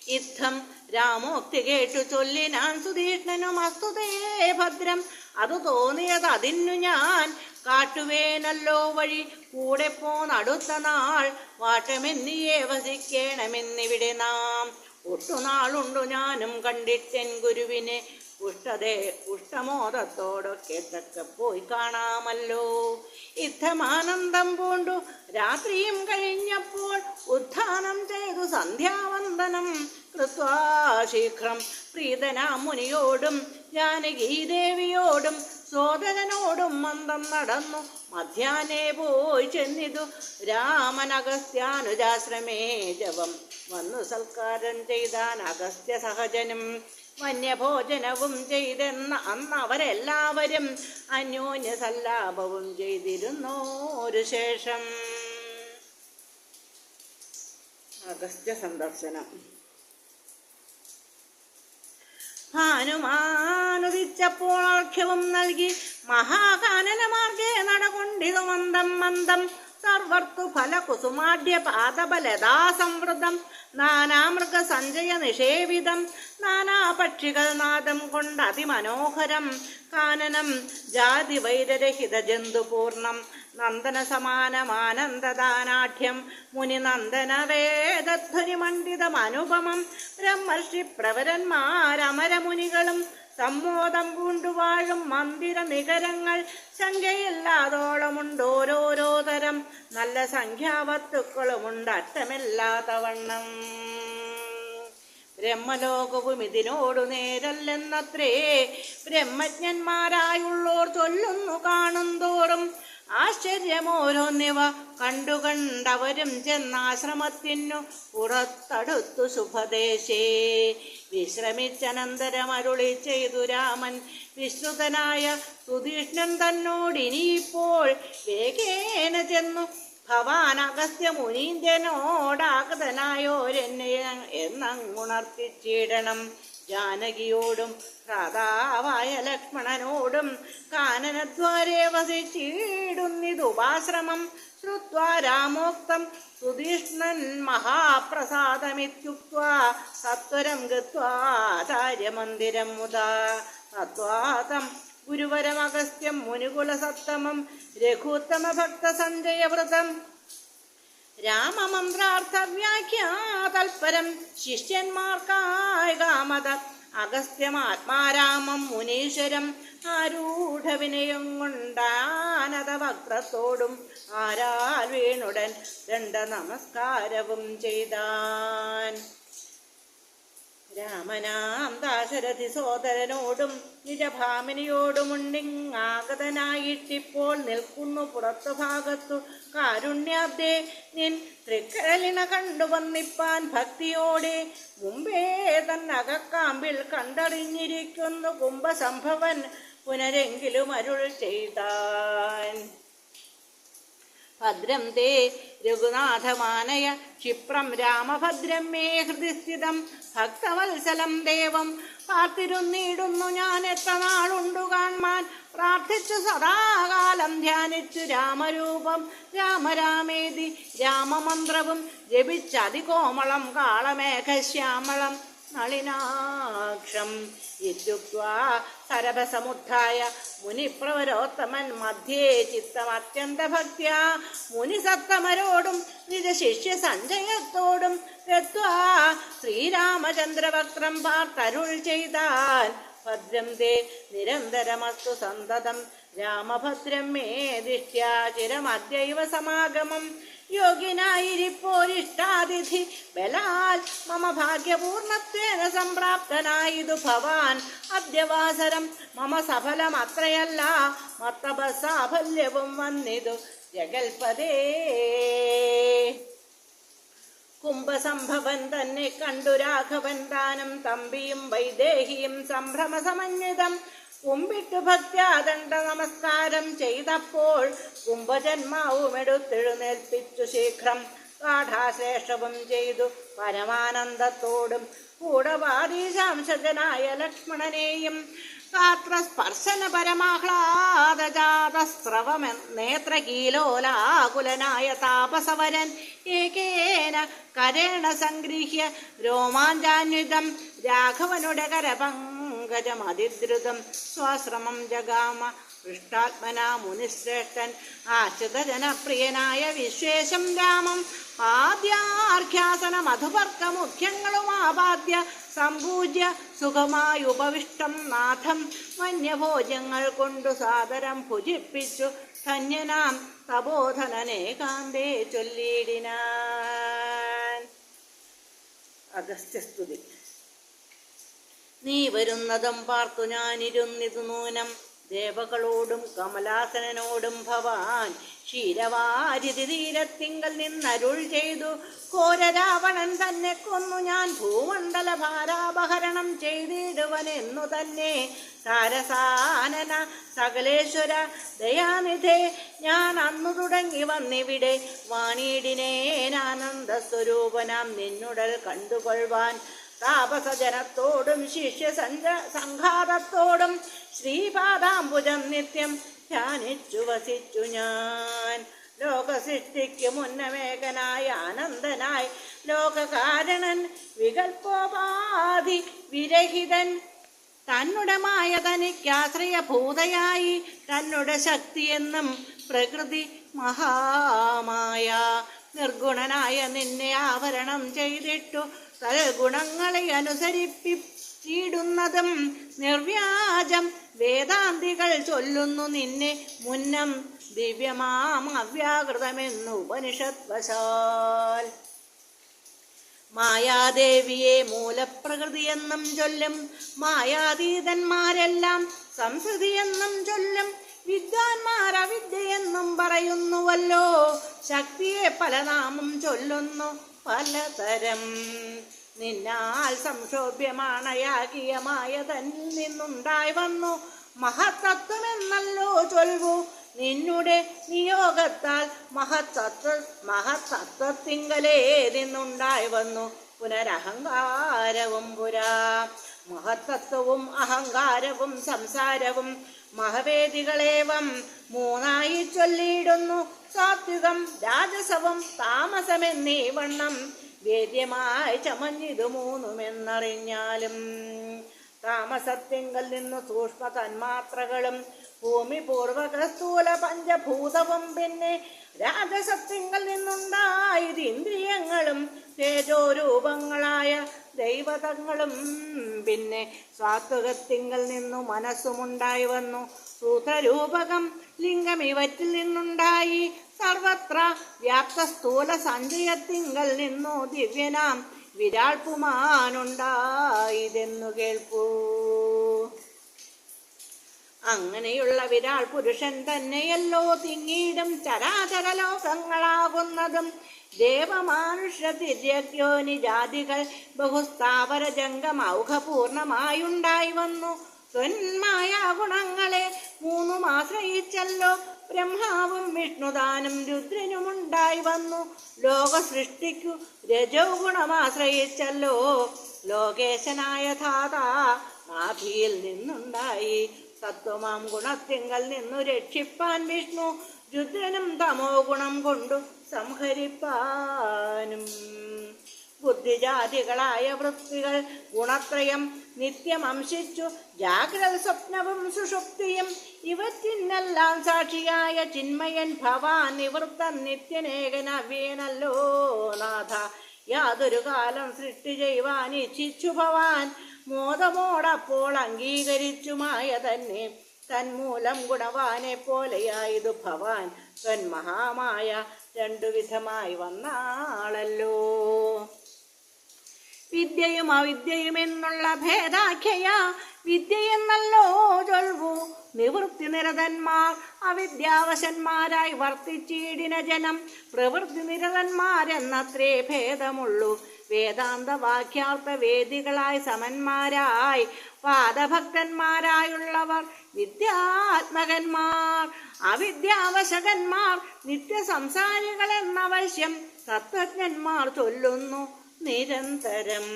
ഇത്തം രാമോക്തി കേട്ടു ചൊല്ലിനാൻ സുധീഷ്ണനും അസ്തുതേ ഭദ്രം. അതു തോന്നിയത് അതിന്നു ഞാൻ കാട്ടുവേനല്ലോ വഴി. കൂടെ പോന്നടുത്ത നാൾ വാട്ടമെന്നിയേ വസിക്കേണമെന്നിവിടെ നാം. ഒട്ടുനാളുണ്ടു ഞാനും കണ്ടിട്ടെൻ ഗുരുവിനെ. പുഷ്ടമോദത്തോടൊക്കെ തക്ക പോയി കാണാമല്ലോ. ഇത്തമാനന്ദം പൂണ്ടു രാത്രിയും കഴിഞ്ഞപ്പോൾ ഉത്ഥാനം ചെയ്തു സന്ധ്യാവന്ദനം കൃത്വാ ശീഘ്രം പ്രീതനാം മുനിയോടും ജാനകീദേവിയോടും സോദരനോടും മന്ദം നടന്നു മധ്യാഹ്നേ പോയി ചെന്നിതു രാമനഗസ്ത്യാനുജാശ്രമേ. ജപം വന്നു സൽക്കാരം ചെയ്താൻ അഗസ്ത്യ സഹജനും വന്യഭോജനവും ചെയ്തെന്ന അന്ന് അവരെല്ലാവരും അന്യോന്യ സല്ലാപവും ചെയ്തിരുന്നോരു ശേഷം. അഗസ്ത്യ സന്ദർശനം. ഭാനുമാനുദിച്ചപ്പോൾ അർഘ്യവും നൽകി മഹാകാനനമാർഗേ നടകൊണ്ടിതു മന്ദം മന്ദം. സർവർത്തു ഫലകുസുമാഢ്യ പാദബലദാ സംവൃതം നാനാമൃഗ സഞ്ജയ നിഷേവിതം. നാനാപക്ഷികൾ നാദം കൊണ്ട് അതിമനോഹരം കാനനം ജാതി വൈരരഹിത ജന്തുപൂർണം. നന്ദന സമാനമാനന്ദദാനാഢ്യം മുനിനന്ദന വേദധ്വനി മണ്ഡിതം അനുപമം. ബ്രഹ്മർഷി പ്രവരന്മാരമരമുനികളും സമ്മോദം പൂണ്ടുവാഴും മന്ദിര നികരങ്ങൾ സംഖ്യയില്ലാതോളമുണ്ട് ഓരോരോ തരം. നല്ല സംഖ്യാവസ്തുക്കളുമുണ്ട് അറ്റമില്ലാത്തവണ്ണം. ബ്രഹ്മലോകവും ഇതിനോടു നേരല്ലെന്നത്രേ ബ്രഹ്മജ്ഞന്മാരായുള്ളോർ ചൊല്ലുന്നു കാണുന്തോറും. ആശ്ചര്യമോരോന്നിവ കണ്ടുകണ്ടവരും ചെന്നാശ്രമത്തിനു പുറത്തടുത്തു ശുഭദേശേ. വിശ്രമിച്ചനന്തരമരുളി ചെയ്തു രാമൻ വിശ്രുതനായ സുധീഷ്ണൻ തന്നോടിനിയിപ്പോൾ വേഗേന ചെന്നു ഭവാൻ അഗസ്ത്യ മുനീന്ദ്രനോടാഗതനായോരെന്നെ എന്നങ്ങുണർത്തിച്ചിടണം. ജാനകിയോടും ഭ്രാതാവായ ലക്ഷ്മണനോടും കാനനദ്വാരേ വസിച്ചിടുന്നിതുപാശ്രമം. ശ്രുത്വാ രാമോക്തം സുധീഷ്ണൻ മഹാപ്രസാദമിത്യുക്ത്വാ സത്വരം ഗത്വാ ആചാര്യമന്ദിരം മുദാ. തത്വാതം ഗുരുവരമഗസ്ത്യം മുനികുലസത്തമം രഘുത്തമ ഭക്ത സഞ്ജയവ്രതം. രാമമന്ത്രാർത്ഥവ്യാഖ്യാതൽപരം ശിഷ്യന്മാർക്കായി കാമത അഗസ്ത്യമാത്മാരാമം മുനീശ്വരം. ആരൂഢവിനയം കൊണ്ടാനത വക്രത്തോടും ആരാൽ വീണുടൻ ദണ്ഡ നമസ്കാരവും ചെയ്താൻ. രാമനാം ദാശരഥി സോദരനോടും നിജഭാമിനിയോടുമുണ്ടിങ്ങാഗതനായിട്ടിപ്പോൾ നിൽക്കുന്നു പുറത്തു ഭാഗത്തു കാരുണ്യാബ്ദേ നിൻ തൃക്കഴലിണ കണ്ടു വന്നിപ്പാൻ ഭക്തിയോടെ മുമ്പേ തന്നകക്കാമ്പിൽ കണ്ടറിഞ്ഞിരിക്കുന്നു കുംഭസംഭവൻ പുനരെങ്കിലും അരുൾ ചെയ്താൻ. ഭദ്രം തേ രഘുനാഥമാനയ ക്ഷിപ്രം രാമഭദ്രം മേ ഹൃദിസ്ഥിതം ഭക്തവത്സലം ദേവം പാർത്തിരുന്നിടുന്നു ഞാൻ എത്ര നാളുണ്ടു കാൺമാൻ പ്രാർത്ഥിച്ചു സദാകാലം ധ്യാനിച്ചു രാമരൂപം രാമരാമേതി രാമമന്ത്രവും ജപിച്ചതികോമളം കാളമേഘശ്യാമളം നളിനാക്ഷം ഇത്യുക്ത്വാ സരഭസമുദ്ധായ മുനിപ്രവരോത്തമൻ മധ്യേ ചിത്തമത്യന്തഭക്ത്യാ മുനിസത്തമരോടും നിജശിഷ്യ സഞ്ജയത്തോടും ഗത്വാ ശ്രീരാമചന്ദ്രവക്രം പാർത്തരുൾ ചെയ്താൻ. ഭദ്രം തേ നിരന്തരമസ്തു സന്തതം രാമഭദ്രം മേ ദിഷ്ട്യാ ചിരമദ്യൈവ സമാഗമം യോഗ്യനായിരിപ്പോരിഷ്ടാതിഥി ബലാൽ മമ ഭാഗ്യപൂർണത്വേന സംപ്രാപ്തനായിതു ഭവാൻ അദ്യവാസരം മമ സഫലമത്രയല്ല മത്തപസാഫല്യവും വന്നിതു ജഗൽപദേ. കുംഭസംഭവൻ തന്നെ കണ്ടു രാഘവൻ താനും തമ്പിയും വൈദേഹിയും സംഭ്രമസമന്വിതം കുമ്പിട്ടു ഭക്ത്യാദണ്ഡ നമസ്കാരം ചെയ്തപ്പോൾ കുംഭജന്മാവും എടുത്തെഴുന്നേൽപ്പിച്ചു ശീഘ്രം ഗാഠാശ്ലേഷവും ചെയ്തു പരമാനന്ദത്തോടും കൂടവാദീശാംശജനായ ലക്ഷ്മണനെയും ഗാത്രസ്പർശന പരമാഹ്ലാദജാതസ്രവം നേത്രകീലോലാകുലനായ താപസവരൻ ഏകേന കരേണ സംഗൃഹ്യ രോമാഞ്ചാന്വിതം രാഘവനുടെ കരപങ്കജമതിദ്രുതം സ്വാശ്രമം ജഗാമ പൃഷ്ടാത്മനാ മുനിശ്രേഷ്ഠൻ ആശ്രിതജനപ്രിയനായ വിശ്വേശം രാമം ആദ്യാർഘ്യാസന മധുപർക്ക മുഖ്യങ്ങളും ആപാദ്യ സംപൂജ്യ സുഖമായി ഉപവിഷ്ടം നാഥം വന്യഭോജ്യങ്ങൾ കൊണ്ടു സാദരം ഭുജിപ്പിച്ചു ധന്യനാം തപോധനനേകാന്തേ ചൊല്ലിയിടിനാൻ. അഗസ്ത്യസ്തുതി. നീ വരുന്നതും പാർത്തു ഞാനിരുന്നിതു നൂനം ദേവകളോടും കമലാസനോടും ഭവാൻ ക്ഷീരവാരിധി തീരത്തിങ്കൽ നിന്നരുൾ ചെയ്തു ഘോരരാവണൻ തന്നെ കൊന്നു ഞാൻ ഭൂമണ്ഡല ഭാരാപഹരണം ചെയ്തിടുവനെന്നു തന്നെ സാരസാനന സകലേശ്വര ദയാനിധേ ഞാൻ അന്നു തുടങ്ങി വന്നിവിടെ വാണിയിടിനേനാനന്ദ സ്വരൂപനാം നിന്നുടൽ കണ്ടുകൊള്ളുവാൻ താപസജനത്തോടും ശിഷ്യ സംഘാതത്തോടും ശ്രീപാദാംബുജം നിത്യം ധ്യാനിച്ചു വസിച്ചു ഞാൻ. ലോകസൃഷ്ടിക്ക് മുന്നമേകനായ ആനന്ദനായി ലോകകാരണൻ വികൽപ്പോപാധി വിരഹിതൻ തന്നുടെ മായ തനിക്കാശ്രയഭൂതയായി തന്നുടെ ശക്തിയെന്നും പ്രകൃതി മഹാമായ നിർഗുണനായ നിന്നെ ആവരണം ചെയ്തിട്ടു സൽഗുണങ്ങളെ അനുസരിപ്പിച്ചിടുന്നതും നിർവ്യാജം വേദാന്തികൾ ചൊല്ലുന്നു നിന്നെ മുന്നം ദിവ്യമാം അവ്യാകൃതമെന്നു ഉപനിഷത് വശാൽ. മായാദേവിയെ മൂലപ്രകൃതിയെന്നും ചൊല്ലും മായാതീതന്മാരെല്ലാം സംസ്കൃതിയെന്നും ചൊല്ലും വിദ്വാൻമാർ അവിദ്യയെന്നും പറയുന്നുവല്ലോ ശക്തിയെ പല നാമം ചൊല്ലുന്നു പലതരം. നിന്നാൽ സംക്ഷോഭ്യമാണയാകിയമായ തന്നിൽ നിന്നുണ്ടായി വന്നു മഹത്തത്വമെന്നല്ലോ ചൊൽവു നിന്നുടെ നിയോഗത്താൽ മഹത്തത്വത്തിങ്കലേ നിന്നുണ്ടായി വന്നു പുനരഹങ്കാരവും പുരാ. മഹത്തത്വവും അഹങ്കാരവും സംസാരവും മഹവേദികളേവം മൂന്നായി ചൊല്ലിയിടുന്നു സാത്വികം രാജസവും താമസമെന്നീ വണ്ണം വേദ്യമായി ചമഞ്ഞിതു മൂന്നുമെന്നറിഞ്ഞാലും താമസത്തിങ്കൽ നിന്നു സൂക്ഷ്മ തന്മാത്രകളും ഭൂമി പൂർവക സ്ഥൂല പഞ്ചഭൂതവും പിന്നെ രാജസത്തിങ്കൽ നിന്നുണ്ടായത് ഇന്ദ്രിയങ്ങളും തേജോരൂപങ്ങളായ ദൈവതങ്ങളും പിന്നെ സാത്വികത്തിങ്കൽ നിന്നു മനസ്സുമുണ്ടായി വന്നു സൂത്രരൂപകം ലിംഗം ഇവറ്റിൽ നിന്നുണ്ടായി സർവത്ര വ്യാപ്ത സ്ഥൂല സഞ്ചയത്തിങ്കൽ നിന്നു ദിവ്യനാം വിരാൾ പുമാനുണ്ടായതെന്നു കേൾപ്പൂ. അങ്ങനെയുള്ള വിരാൾ പുരുഷൻ തന്നെയല്ലോ തിങ്ങീടും ചരാചര ലോകങ്ങളാകുന്നതും. ദേവമാനുഷ്യ തിര്യഗ്യോനി ജാതികൾ ബഹുസ്ഥാവര ജംഗമൗഘപൂർണമായുണ്ടായി വന്നു. സ്വന്മായ ഗുണങ്ങളെ മൂന്നും ആശ്രയിച്ചല്ലോ ബ്രഹ്മാവും വിഷ്ണുദാനും രുദ്രനുമുണ്ടായി വന്നു. ലോക സൃഷ്ടിക്കു രജോ ഗുണമാശ്രയിച്ചല്ലോ ലോകേശനായ ധാതാ നാഭിയിൽ നിന്നുണ്ടായി. സത്വമാം ഗുണത്തിങ്കൽ നിന്നു രക്ഷിപ്പാൻ വിഷ്ണു രുദ്രനും തമോ ഗുണം കൊണ്ടു സംഹരിപ്പാനും. ബുദ്ധിജാതികളായ വൃത്തികൾ ഗുണത്രയം നിത്യമംശിച്ചു ജാഗ്രത സ്വപ്നവും സുഷുപ്തിയും ഇവറ്റിനെല്ലാം സാക്ഷിയായ ചിന്മയൻ ഭവാൻ നിവൃത്തൻ നിത്യനേകനവ്യേനല്ലോ നാഥ. യാതൊരു കാലം സൃഷ്ടി ചെയ്യുവാൻ ഇച്ഛിച്ചു ഭവാൻ മോദമോടപ്പോൾ അംഗീകരിച്ചുമായ തന്നെ. തന്മൂലം ഗുണവാനെ പോലെയായതു ഭവാൻ തന്മഹാമായ രണ്ടു വിധമായി വന്നാളല്ലോ. വിദ്യയും അവിദ്യയും എന്നുള്ള ഭേദാഖ്യയ വിദ്യയെന്നല്ലോ ചൊൽവു. നിവൃത്തി നിരതന്മാർ അവിദ്യാവശന്മാരായി വർത്തിച്ചീടിന ജനം പ്രവൃത്തി നിരതന്മാരെന്നത്രേ ഭേദമുള്ളൂ. വേദാന്ത വാക്യാർത്ഥ വേദികളായി സമന്മാരായി പാദഭക്തന്മാരായുള്ളവർ വിദ്യാത്മകന്മാർ. അവിദ്യാവശകന്മാർ നിത്യസംസാരികൾ എന്നവശ്യം തത്വജ്ഞന്മാർ ചൊല്ലുന്നു നിരന്തരം.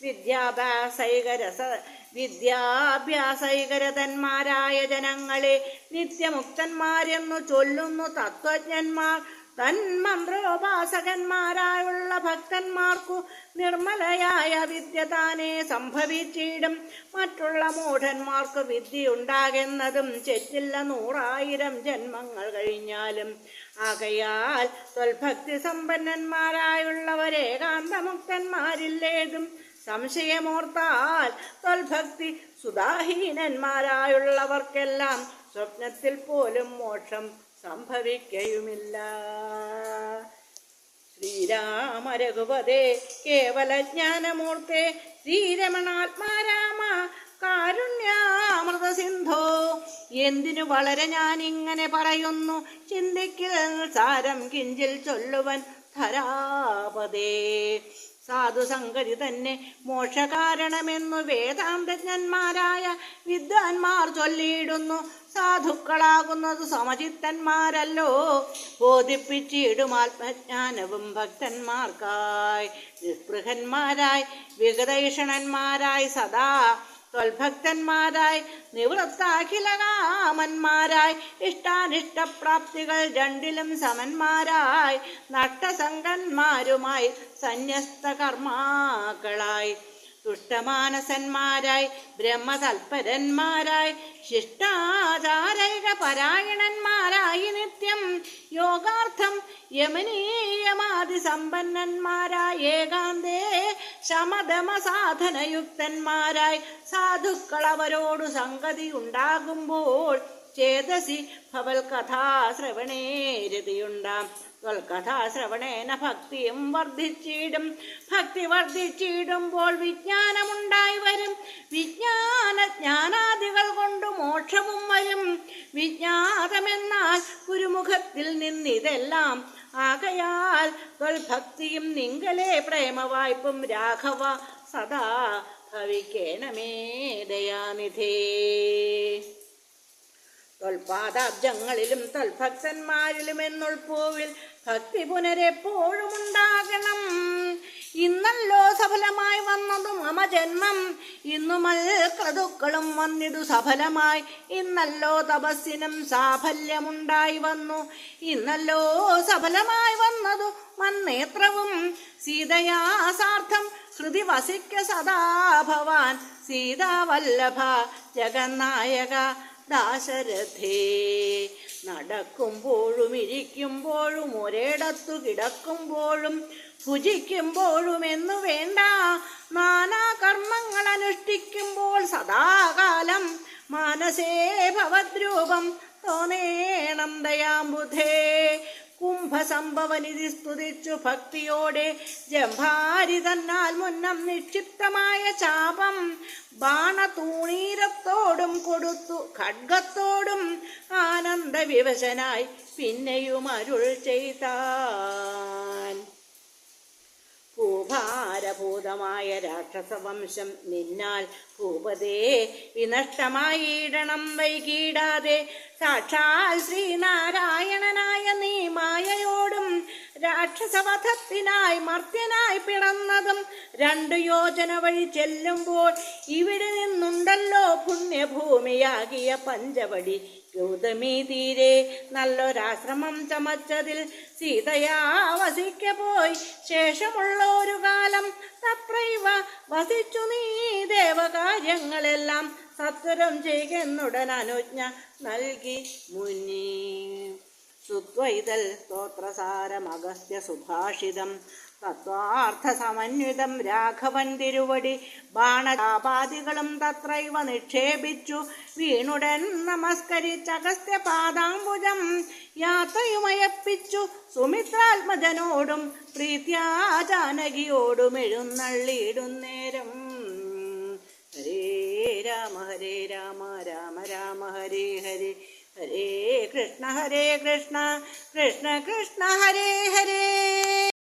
വിദ്യാഭ്യാസൈകരതന്മാരായ ജനങ്ങളെ നിത്യമുക്തന്മാരെന്നു ചൊല്ലുന്നു തത്വജ്ഞന്മാർ. തന്മന്ത്രോപാസകന്മാരായുള്ള ഭക്തന്മാർക്കു നിർമ്മലയായ വിദ്യ താനെ സംഭവിച്ചിടും. മറ്റുള്ള മൂഢന്മാർക്ക് വിദ്യയുണ്ടാകുന്നതും ചെറ്റില്ല 100,000 ജന്മങ്ങൾ കഴിഞ്ഞാലും. ആകയാൽ ത്വൽഭക്തി സമ്പന്നന്മാരായുള്ളവരേകാന്തമുക്തന്മാരില്ലേതും സംശയമോർത്താൽ ത്വൽഭക്തി സുധാഹീനന്മാരായുള്ളവർക്കെല്ലാം സ്വപ്നത്തിൽ പോലും മോക്ഷം സംഭവിക്കയുമില്ല. ശ്രീരാമ രഘുപതേ കേവല ജ്ഞാനമൂർത്തേ ശ്രീരമണാത്മാരാമ കാരുണ്യാമൃത സിന്ധോ. എന്തിനു വളരെ ഞാനിങ്ങനെ പറയുന്നു ചിന്തിക്കൽ സാരം കിഞ്ചിൽ ചൊല്ലുവൻ ധരാപതേ. സാധുസംഗതി തന്നെ മോക്ഷകാരണമെന്നു വേദാന്തജ്ഞന്മാരായ വിദ്വാൻമാർ ചൊല്ലിയിടുന്നു. സാധുക്കളാകുന്നത് സമചിത്തന്മാരല്ലോ ബോധിപ്പിച്ചിടും ആത്മജ്ഞാനവും ഭക്തന്മാർക്കായി. നിസ്പൃഹന്മാരായി വിഗതൈഷണന്മാരായി സദാ ത്വൽഭക്തന്മാരായി നിവൃത്താഖിലകാമന്മാരായി ഇഷ്ടാനിഷ്ടപ്രാപ്തികൾ രണ്ടിലും സമന്മാരായി നഷ്ടസംഗന്മാരുമായി സന്യസ്ത കർമാക്കളായി തുഷ്ടമാനസന്മാരായി ബ്രഹ്മതൽപരന്മാരായി ശിഷ്ടാചാരൈക പരായണന്മാരായി നിത്യം യോഗാർത്ഥം യമനീയമാതി സമ്പന്നന്മാരായി ഏകാന്തേ ശമദമ സാധനയുക്തന്മാരായി സാധുക്കൾ അവരോടു സംഗതി ഉണ്ടാകുമ്പോൾ ചേതസി ഭവൽ കഥാശ്രവണേ രതിയുണ്ടാം. കഥാശ്രവണേന ഭക്തിയും വർദ്ധിച്ചിടും. ഭക്തി വർദ്ധിച്ചിടുമ്പോൾ വിജ്ഞാനമുണ്ടായി വരും. ജ്ഞാനാദികൾ കൊണ്ട് മോക്ഷവും വരും. വിജ്ഞാതമെന്നാൽ ഗുരുമുഖത്തിൽ നിന്നിതെല്ലാം ആകയാൽ ഭക്തിയും നിങ്കലേ പ്രേമവായ്പും രാഘവ സദാ ഭവിക്കേണമേ ദയാനിധേ. തൊൽപാദാബ്ജങ്ങളിലും തൊൽഭക്തന്മാരിലും എന്നുൾപ്പൂവിൽ ഭക്തി പുനരെപ്പോഴും ഉണ്ടാകണം. ഇന്നല്ലോ സഫലമായി വന്നതു മമ ജന്മം. ഇന്നുമൽ ക്രതുക്കളും വന്നിതു സഫലമായി. ഇന്നല്ലോ തപസ്സിനും സാഫല്യമുണ്ടായി വന്നു. ഇന്നല്ലോ സഫലമായി വന്നതു മന്നേത്രവും. സീതയാ സാർത്ഥം ശ്രുതി വസിക്ക സദാ ഭവാൻ. സീതാവല്ലഭ ജഗന്നായക ദാശരഥേ. നടക്കുമ്പോഴും ഇരിക്കുമ്പോഴും ഒരിടത്തു കിടക്കുമ്പോഴും ഭുജിക്കുമ്പോഴും എന്നു വേണ്ട നാനാ കർമ്മങ്ങൾ അനുഷ്ഠിക്കുമ്പോൾ സദാകാലം മാനസേ ഭവദ്രൂപം തോന്നേണം ദയാംബുധേ. കുംഭസംഭവനിധി സ്തുതിച്ചു ഭക്തിയോടെ ജംഭാരി തന്നാൽ മുന്നം നിക്ഷിപ്തമായ ശാപം ബാണതൂണീരത്തോടും കൊടുത്തു ഖഡ്ഗത്തോടും ആനന്ദവിവശനായി പിന്നെയും അരുൾ ചെയ്താൻ. ഭൂഭാരഭൂതമായ രാക്ഷസവംശം നിന്നാൽ ഭൂപതേ വിനഷ്ടമായിടണം വൈകിടാതെ. സാക്ഷാൽ ശ്രീനാരായണനായ നീ മായയോടും രാക്ഷസവധത്തിനായി മർത്യനായി പിറന്നതും 2 യോജന വഴി ചെല്ലുമ്പോൾ ഇവിടെ നിന്നുണ്ടല്ലോ പുണ്യഭൂമിയാകിയ പഞ്ചവടി. ഗൗതമി തീരെ നല്ലൊരാശ്രമം ചമച്ചതിൽ സീതയാ വസിക്ക പോയി. ശേഷമുള്ള ഒരു കാലം തത്രൈവ വസിച്ചു നീ ദേവകാര്യങ്ങളെല്ലാം സത്വരം ചെയ്യുന്നുടൻ അനുജ്ഞ നൽകി മുനി. സുദ്വൈതൽ സ്തോത്രസാരം അഗസ്ത്യ സുഭാഷിതം തത്വാർത്ഥ സമന്വിതം രാഘവൻ തിരുവടി. ബാണചാപാദികളും തത്രൈവ നിക്ഷേപിച്ചു വീണുടൻ നമസ്കരിച്ചഗസ്ത്യ പാദാംബുജം. യാത്രയുമയപ്പിച്ചു സുമിത്രാത്മജനോടും പ്രീത്യാ ജാനകിയോടും എഴുന്നള്ളിയിടുന്നേരം. ഹരേ രാമ രാമ രാമ ഹരേ ഹരേ. ഹരേ കൃഷ്ണ കൃഷ്ണ കൃഷ്ണ ഹരേ ഹരേ.